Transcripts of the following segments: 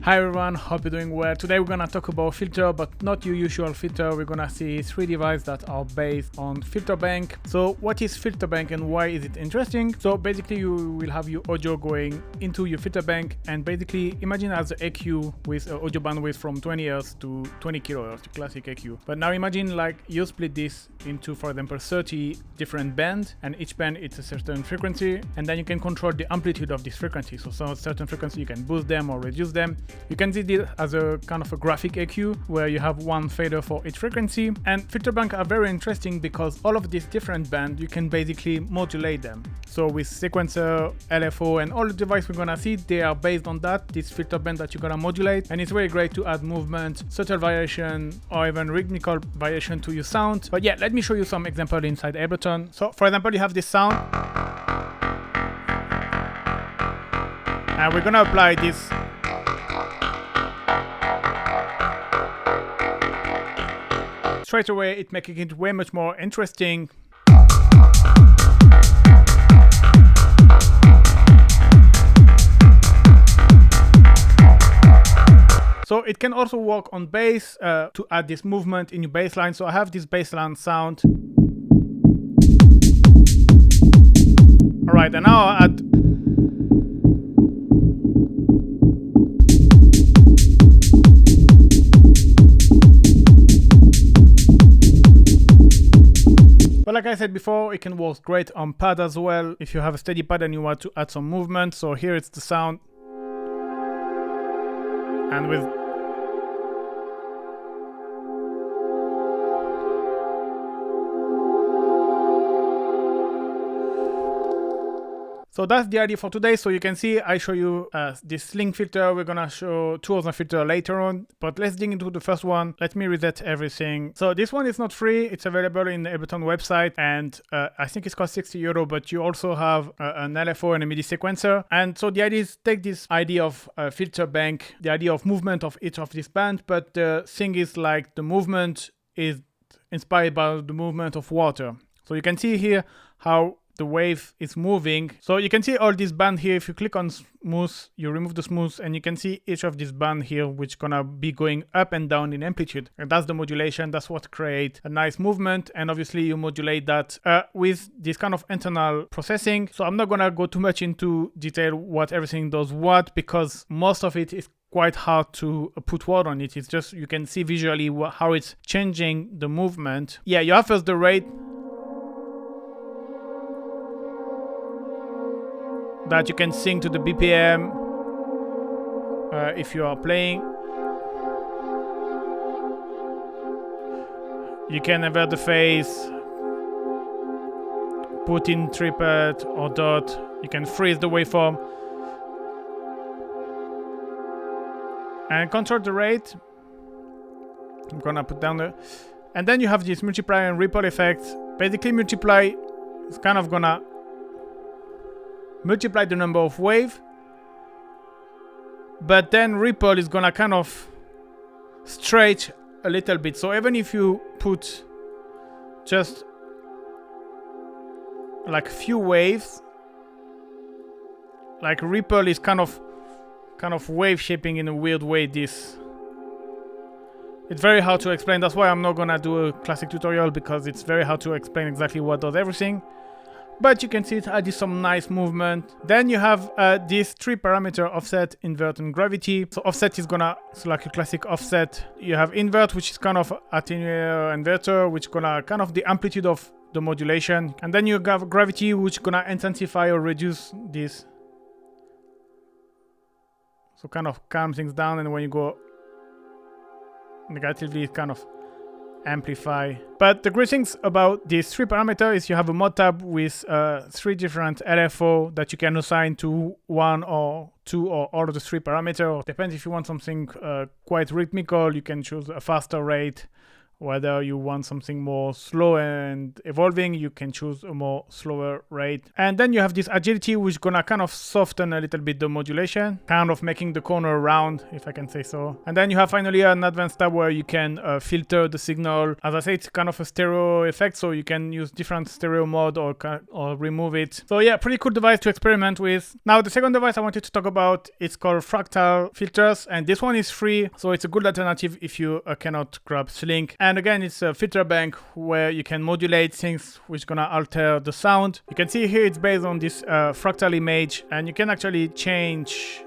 Hi everyone, hope you're doing well. Today we're gonna talk about filter, but not your usual filter. We're gonna see 3 devices that are based on Filterbank. So what is Filterbank and why is it interesting? So basically you will have your audio going into your Filterbank, and basically imagine as an EQ with an audio bandwidth from 20 Hz to 20 kHz, classic EQ. But now imagine like you split this into, for example, 30 different bands, and each band it's a certain frequency, and then you can control the amplitude of this frequency. So some certain frequency you can boost them or reduce them. You can see it as a kind of a graphic EQ where you have one fader for each frequency. And Filterbank are very interesting because all of these different bands you can basically modulate them. So with sequencer, LFO, and all the devices we're gonna see, they are based on that, this filter band that you're gonna modulate. And it's very great to add movement, subtle variation, or even rhythmical variation to your sound. But yeah, let me show you some examples inside Ableton. So for example, you have this sound, and we're gonna apply this. Straight away, it's making it way much more interesting. So it can also work on bass to add this movement in your bass line. So I have this bass line sound. All right, and now I'll add. But like I said before, it can work great on pad as well if you have a steady pad and you want to add some movement. So here it's the sound, and with so that's the idea for today. So you can see I show you this Slink Filter. We're gonna show 2 other filters later on, but let's dig into the first one. Let me reset everything. So this one is not free. It's available in the Ableton website, and I think it's cost €60, but you also have an LFO and a MIDI sequencer. And so the idea is take this idea of Filterbank, the idea of movement of each of these bands, but the thing is like the movement is inspired by the movement of water. So you can see here how the wave is moving. So you can see all these bands here. If you click on smooth, you remove the smooth, and you can see each of these bands here, which gonna be going up and down in amplitude. And that's the modulation. That's what creates a nice movement. And obviously you modulate that with this kind of internal processing. So I'm not gonna go too much into detail what everything does what, because most of it is quite hard to put word on it. It's just, you can see visually how it's changing the movement. Yeah, you have first the rate that you can sync to the BPM if you are playing. You can invert the phase, put in triplet or dot. You can freeze the waveform and control the rate. I'm gonna put down the, and then you have this multiply and ripple effect. Basically, multiply is kind of gonna multiply the number of wave, but then ripple is gonna kind of stretch a little bit. So even if you put just like few waves, like ripple is kind of wave shaping in a weird way. This, it's very hard to explain. That's why I'm not gonna do a classic tutorial, because it's very hard to explain exactly what does everything. But you can see it added some nice movement. Then you have these 3 parameter: offset, invert, and gravity. So offset is gonna, so like a classic offset. You have invert, which is kind of attenuator inverter, which gonna kind of the amplitude of the modulation. And then you have gravity, which gonna intensify or reduce this. So kind of calm things down, and when you go negatively, it kind of amplify. But the great things about these 3 parameters is you have a mod tab with 3 different LFO that you can assign to 1 or 2 or all of the 3 parameters. Depends if you want something quite rhythmical, you can choose a faster rate whether you want something more slow and evolving, you can choose a more slower rate. And then you have this agility, which is gonna kind of soften a little bit the modulation, kind of making the corner round, if I can say so. And then you have finally an advanced tab where you can filter the signal. As I say, it's kind of a stereo effect, so you can use different stereo mode or remove it. So yeah, pretty cool device to experiment with. Now the second device I wanted to talk about, it's called Fractal Filters, and this one is free, so it's a good alternative if you cannot grab Slink. And again, it's a Filterbank where you can modulate things which gonna alter the sound. You can see here it's based on this fractal image, and you can actually change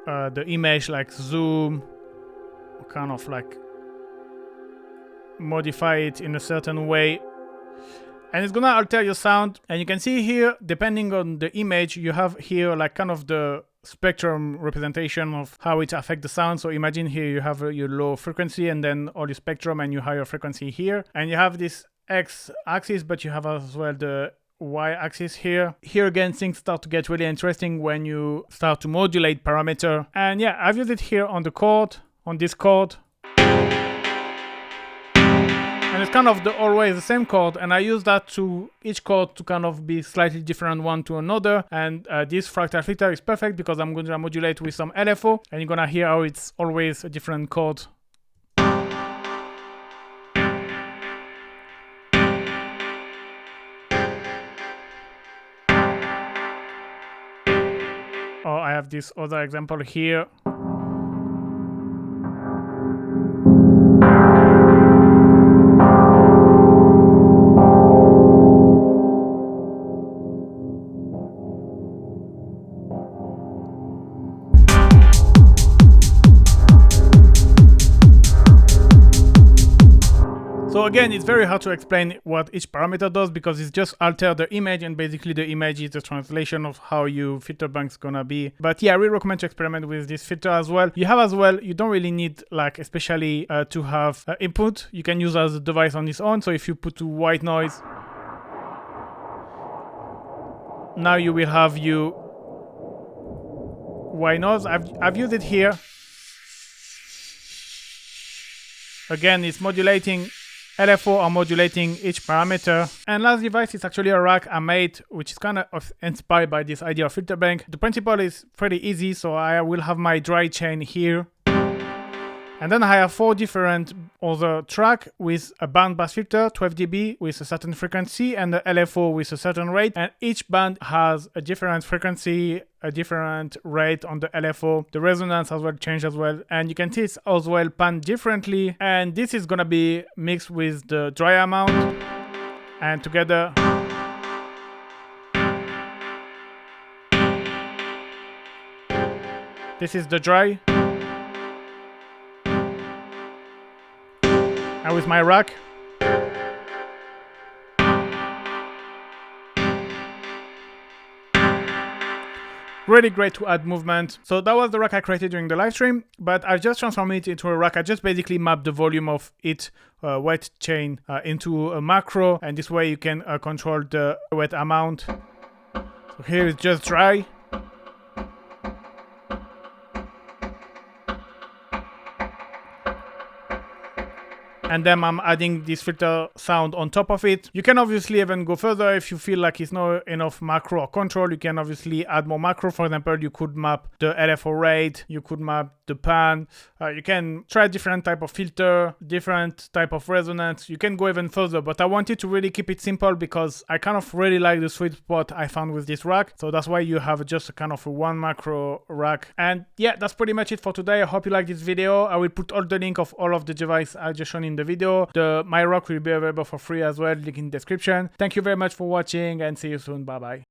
the image, like zoom, kind of like modify it in a certain way, and it's gonna alter your sound. And you can see here, depending on the image, you have here like kind of the spectrum representation of how it affects the sound. So imagine here you have your low frequency and then all the spectrum and your higher frequency here, and you have this X axis, but you have as well the Y axis here. Here again, things start to get really interesting when you start to modulate parameter. And yeah, I've used it here on the chord, on this chord, and it's kind of always the same chord, and I use that to each chord to kind of be slightly different one to another. And this fractal filter is perfect because I'm going to modulate with some LFO, and you're gonna hear how it's always a different chord. Or I have this other example here. So again, it's very hard to explain what each parameter does because it's just alter the image, and basically the image is the translation of how your filter bank's gonna be. But yeah, I really recommend to experiment with this filter as well. You have as well, you don't really need like especially to have input. You can use as a device on its own. So if you put to white noise, now you will have you white noise. I've used it here. Again, it's modulating LFO are modulating each parameter. And last device is actually a rack I made, which is kind of inspired by this idea of Filterbank. The principle is pretty easy, so I will have my dry chain here. And then I have 4 different other tracks with a band pass filter, 12 dB with a certain frequency, and the LFO with a certain rate. And each band has a different frequency, a different rate on the LFO. The resonance as well changed as well. And you can see it's as well panned differently. And this is gonna be mixed with the dry amount. And together, this is the dry. And with my rack, really great to add movement. So that was the rack I created during the live stream, but I just transformed it into a rack. I just basically mapped the volume of it wet chain into a macro, and this way you can control the wet amount. So here it's just dry. And then I'm adding this filter sound on top of it. You can obviously even go further if you feel like it's not enough macro or control. You can obviously add more macro. For example, you could map the LFO rate, you could map the pan. You can try different type of filter, different type of resonance. You can go even further, but I wanted to really keep it simple because I kind of really like the sweet spot I found with this rack. So that's why you have just a kind of a one macro rack. And yeah, that's pretty much it for today. I hope you like this video. I will put all the link of all of the devices I just shown in the video. My rack will be available for free as well, link in the description. Thank you very much for watching and see you soon. Bye bye.